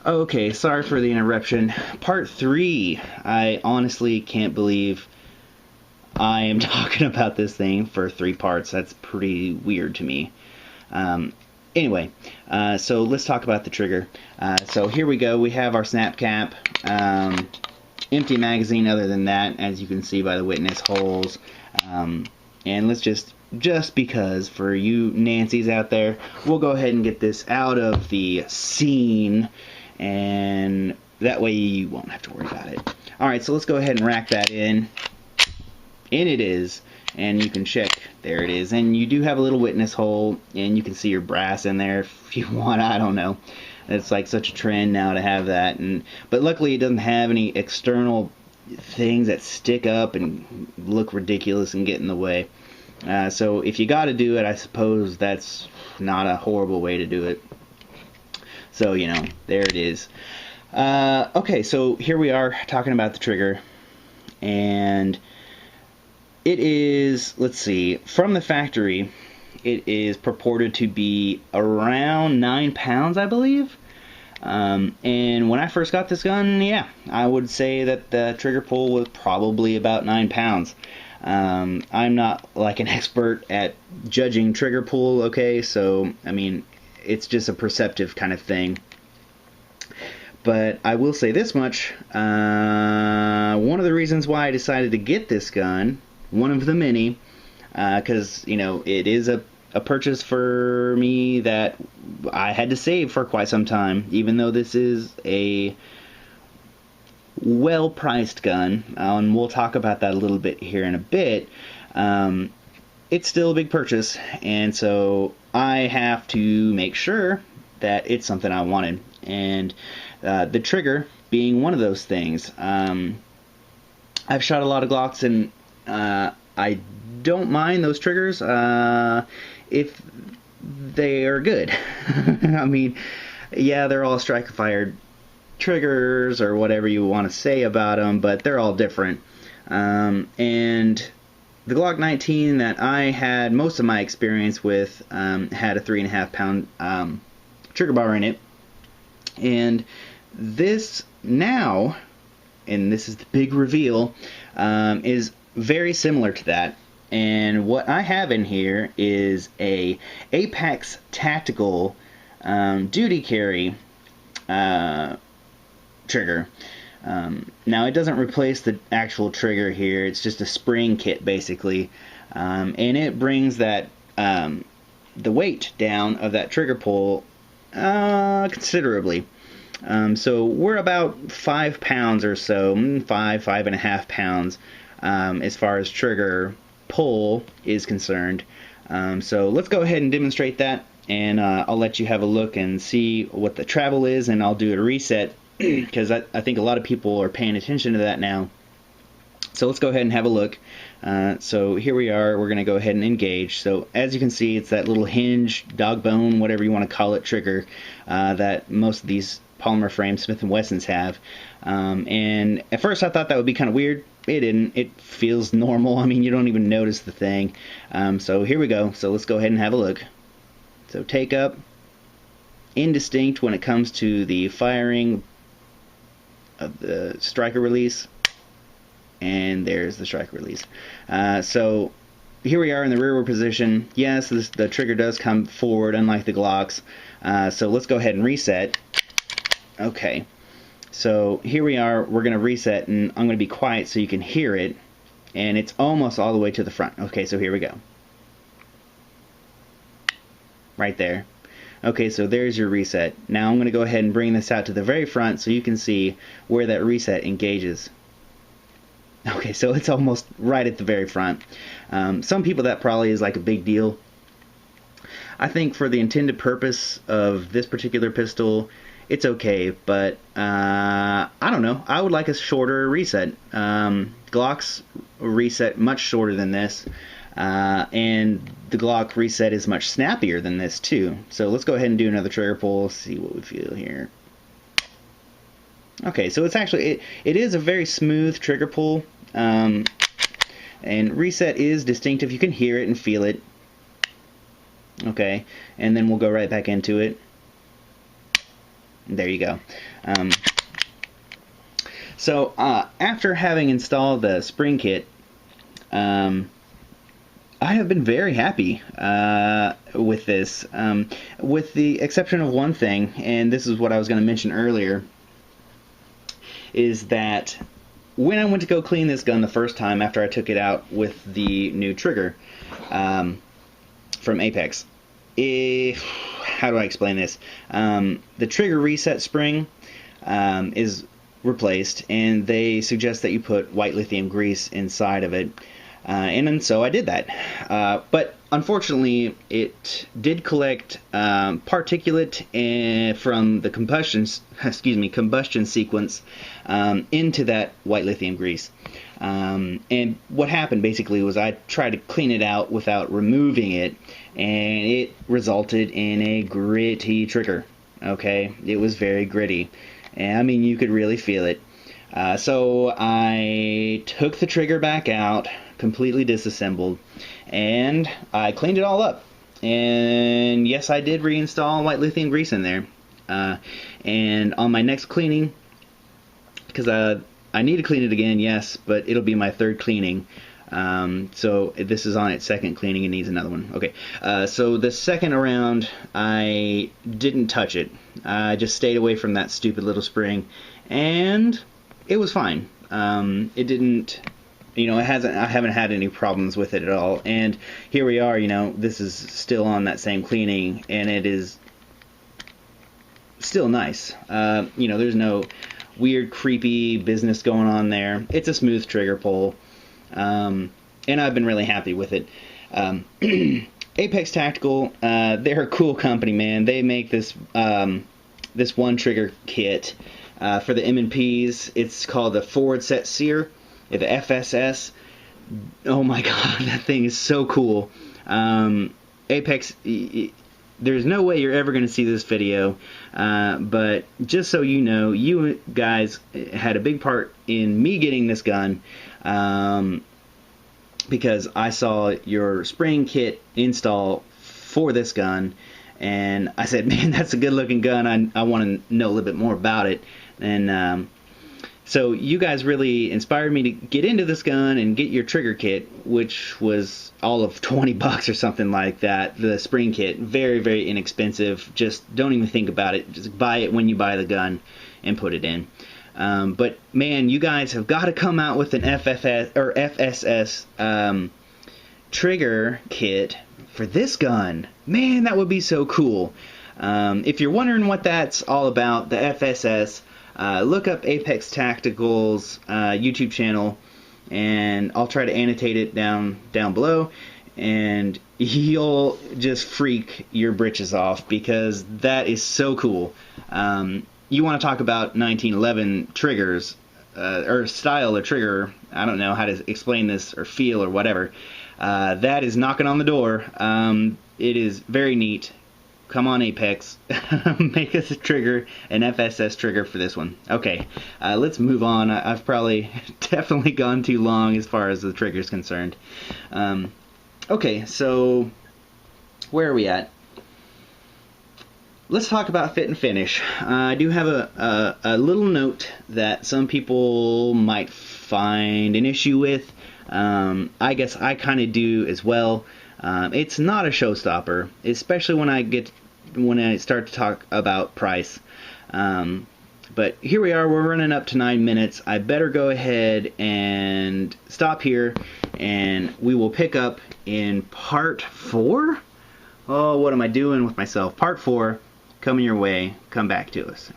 Okay, sorry for the interruption. Part 3. I honestly can't believe I am talking about this thing for 3 parts. That's pretty weird to me. Anyway, so let's talk about the trigger. So here we go. We have our snap cap. Empty magazine other than that, as you can see by the witness holes. And let's just because for you Nancy's out there, we'll go ahead and get this out of the scene, and that way you won't have to worry about it. Alright, so let's go ahead and rack that in. In it is, and you can check. There it is. And you do have a little witness hole, and you can see your brass in there if you want. I don't know. It's like such a trend now to have that. But luckily it doesn't have any external things that stick up and look ridiculous and get in the way. So if you got to do it, I suppose that's not a horrible way to do it. So, you know, there it is. Okay, so here we are talking about the trigger. And it is, let's see, from the factory, it is purported to be around 9 pounds, I believe. And when I first got this gun, yeah, I would say that the trigger pull was probably about 9 pounds. I'm not like an expert at judging trigger pull, okay, so, I mean, it's just a perceptive kind of thing. But I will say this much, one of the reasons why I decided to get this gun, one of the many, because, you know, it is a purchase for me that I had to save for quite some time, even though this is a well-priced gun, and we'll talk about that a little bit here in a bit. It's still a big purchase, and so I have to make sure that it's something I wanted, and the trigger being one of those things. I've shot a lot of Glocks, and I don't mind those triggers if they are good. I mean, yeah, they're all strike-fired triggers or whatever you want to say about them, but they're all different. And the Glock 19 that I had most of my experience with had a 3.5 pound trigger bar in it. And this now, and this is the big reveal, is very similar to that. And what I have in here is a Apex Tactical duty carry trigger. Now it doesn't replace the actual trigger here, it's just a spring kit basically, and it brings that the weight down of that trigger pull considerably. So we're about 5 pounds or so, 5.5 pounds as far as trigger pull is concerned. So let's go ahead and demonstrate that, and I'll let you have a look and see what the travel is, and I'll do a reset because I think a lot of people are paying attention to that now. So let's go ahead and have a look. So here we are. We're going to go ahead and engage. So as you can see, it's that little hinge, dog bone, whatever you want to call it, trigger that most of these polymer frame Smith & Wessons have. And at first I thought that would be kind of weird. It didn't. It feels normal. I mean, you don't even notice the thing. So here we go. So let's go ahead and have a look. So take up, indistinct when it comes to the firing of the striker release, and there's the striker release. So here we are in the rearward position. Yes, the trigger does come forward, unlike the Glocks. So let's go ahead and reset. Okay, so here we are. We're going to reset, and I'm going to be quiet so you can hear it, and it's almost all the way to the front. Okay, so here we go. Right there. Okay, so there's your reset. Now I'm going to go ahead and bring this out to the very front so you can see where that reset engages. Okay, so it's almost right at the very front. Some people that probably is like a big deal. I think for the intended purpose of this particular pistol, it's okay, but I don't know. I would like a shorter reset. Glock's reset much shorter than this. And the Glock reset is much snappier than this too. So let's go ahead and do another trigger pull, see what we feel here. Okay, so it's actually, it is a very smooth trigger pull, and reset is distinctive. You can hear it and feel it. Okay, and then we'll go right back into it. there you go. So after having installed the spring kit, I have been very happy with this, with the exception of one thing, and this is what I was going to mention earlier, is that when I went to go clean this gun the first time after I took it out with the new trigger from Apex, how do I explain this? The trigger reset spring is replaced, and they suggest that you put white lithium grease inside of it, and so I did that. But unfortunately, it did collect particulate from the combustion sequence into that white lithium grease. And what happened basically was I tried to clean it out without removing it, and it resulted in a gritty trigger. Okay, it was very gritty, and I mean, you could really feel it. So I took the trigger back out, completely disassembled, and I cleaned it all up. And yes, I did reinstall white lithium grease in there. And on my next cleaning, because I need to clean it again, yes, but it'll be my third cleaning. So this is on its second cleaning and needs another one. Okay, so the second around, I didn't touch it. I just stayed away from that stupid little spring, and it was fine. It didn't, I haven't had any problems with it at all. And here we are, this is still on that same cleaning, and it is still nice. There's no weird, creepy business going on there. It's a smooth trigger pull. And I've been really happy with it. Apex Tactical, they're a cool company, man. They make this this one trigger kit for the M&Ps. It's called the Forward Set Sear, the FSS. Oh my god, that thing is so cool. Apex, there's no way you're ever going to see this video, but just so you know, you guys had a big part in me getting this gun, because I saw your spring kit install for this gun, and I said, man, that's a good looking gun. I want to know a little bit more about it. And so you guys really inspired me to get into this gun and get your trigger kit, which was all of $20 or something like that. The spring kit, very, very inexpensive. Just don't even think about it. Just buy it when you buy the gun and put it in. But man, you guys have got to come out with an FSS trigger kit for this gun. Man, that would be so cool. If you're wondering what that's all about, the FSS, look up Apex Tactical's YouTube channel, and I'll try to annotate it down below, and you'll just freak your britches off, because that is so cool. You want to talk about 1911 triggers, or style of trigger, I don't know how to explain this, or feel, or whatever. That is knocking on the door. It is very neat. Come on, Apex. Make us a trigger, an FSS trigger for this one. Okay, let's move on. I've probably definitely gone too long as far as the trigger is concerned. Okay, so where are we at? Let's talk about fit and finish. I do have a little note that some people might find an issue with. I guess I kind of do as well. It's not a showstopper, especially when I start to talk about price. But here we are, we're running up to 9 minutes. I better go ahead and stop here, and we will pick up in part 4. Oh, what am I doing with myself? Part 4 coming your way. Come back to us.